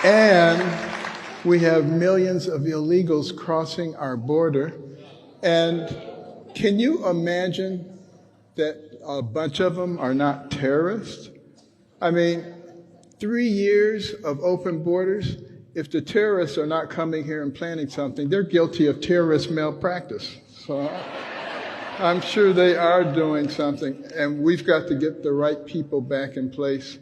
And we have millions of illegals crossing our border. And can you imagine that a bunch of them are not terrorists? I mean, 3 years of open borders, if the terrorists are not coming here and planning something, they're guilty of terrorist malpractice. So I'm sure they are doing something, and we've got to get the right people back in place.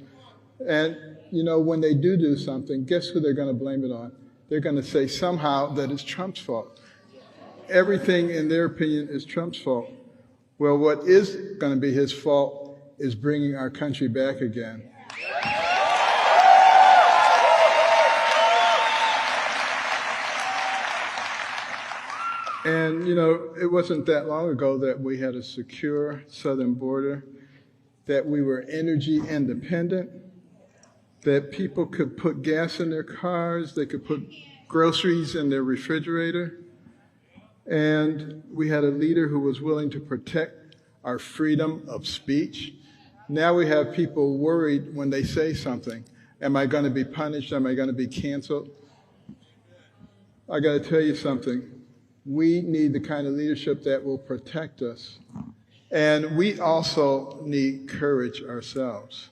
And, you know, when they do something, guess who they're going to blame it on? They're going to say somehow that it's Trump's fault. Everything, in their opinion, is Trump's fault. Well, what is going to be his fault is bringing our country back again. And, you know, it wasn't that long ago that we had a secure southern border, that we were energy independent, that people could put gas in their cars, they could put groceries in their refrigerator, and we had a leader who was willing to protect our freedom of speech. Now we have people worried when they say something. Am I going to be punished? Am I going to be canceled? I got to tell you something. We need the kind of leadership that will protect us. And we also need courage ourselves.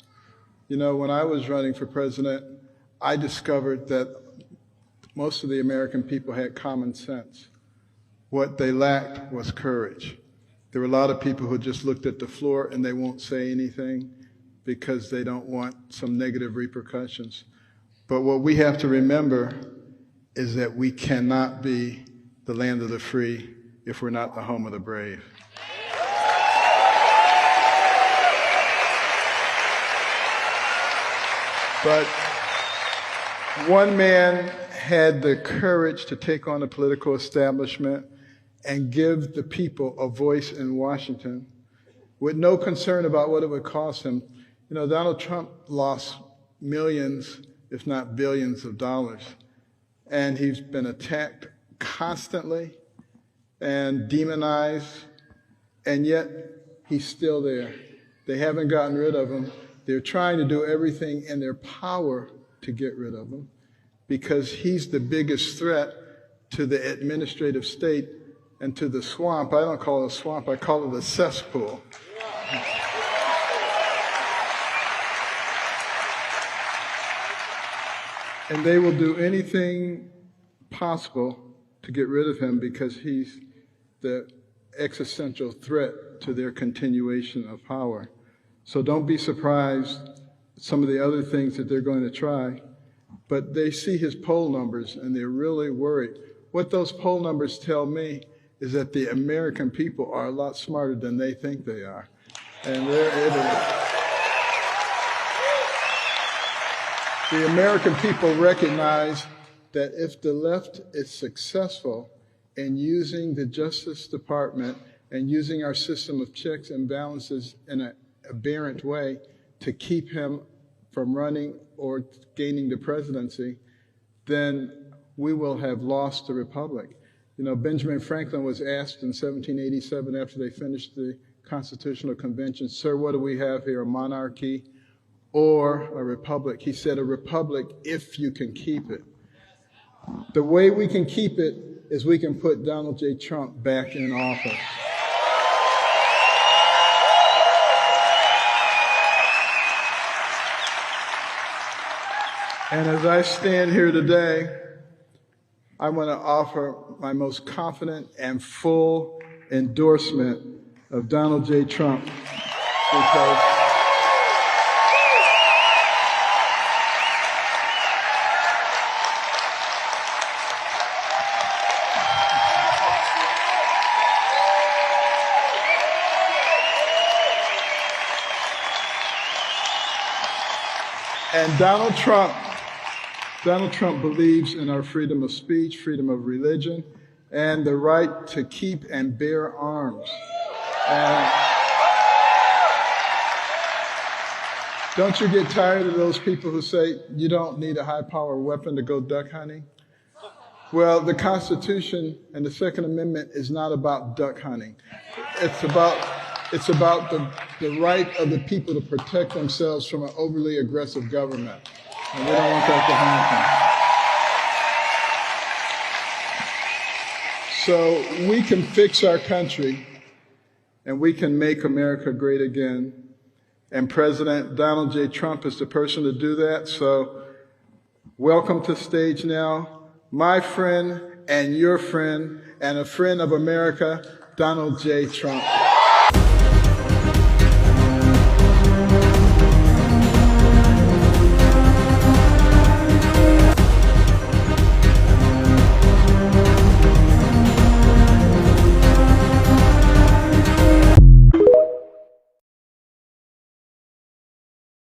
You know, when I was running for president, I discovered that most of the American people had common sense. What they lacked was courage. There were a lot of people who just looked at the floor and they won't say anything because they don't want some negative repercussions. But what we have to remember is that we cannot be the land of the free if we're not the home of the brave. But one man had the courage to take on the political establishment and give the people a voice in Washington with no concern about what it would cost him. You know, Donald Trump lost millions, if not billions of dollars, and he's been attacked constantly and demonized, and yet he's still there. They haven't gotten rid of him. They're trying to do everything in their power to get rid of him because he's the biggest threat to the administrative state and to the swamp. I don't call it a swamp, I call it a cesspool. And they will do anything possible to get rid of him because he's the existential threat to their continuation of power. So don't be surprised at some of the other things that they're going to try, but they see his poll numbers and they're really worried. What those poll numbers tell me is that the American people are a lot smarter than they think they are. And they're idiots. The American people recognize that if the left is successful in using the Justice Department and using our system of checks and balances in an aberrant way to keep him from running or gaining the presidency, then we will have lost the republic. You know, Benjamin Franklin was asked in 1787 after they finished the Constitutional Convention, "Sir, what do we have here, a monarchy or a republic?" He said, "A republic if you can keep it." The way we can keep it is we can put Donald J. Trump back in office. And as I stand here today, I want to offer my most confident and full endorsement of Donald J. Trump because and Donald Trump believes in our freedom of speech, freedom of religion, and the right to keep and bear arms. And don't you get tired of those people who say you don't need a high-power weapon to go duck hunting? Well, the Constitution and the Second Amendment is not about duck hunting. It's about the right of the people to protect themselves from an overly aggressive government. And we don't want that to happen. So we can fix our country, and we can make America great again. And President Donald J. Trump is the person to do that. So welcome to the stage now, my friend and your friend and a friend of America, Donald J. Trump.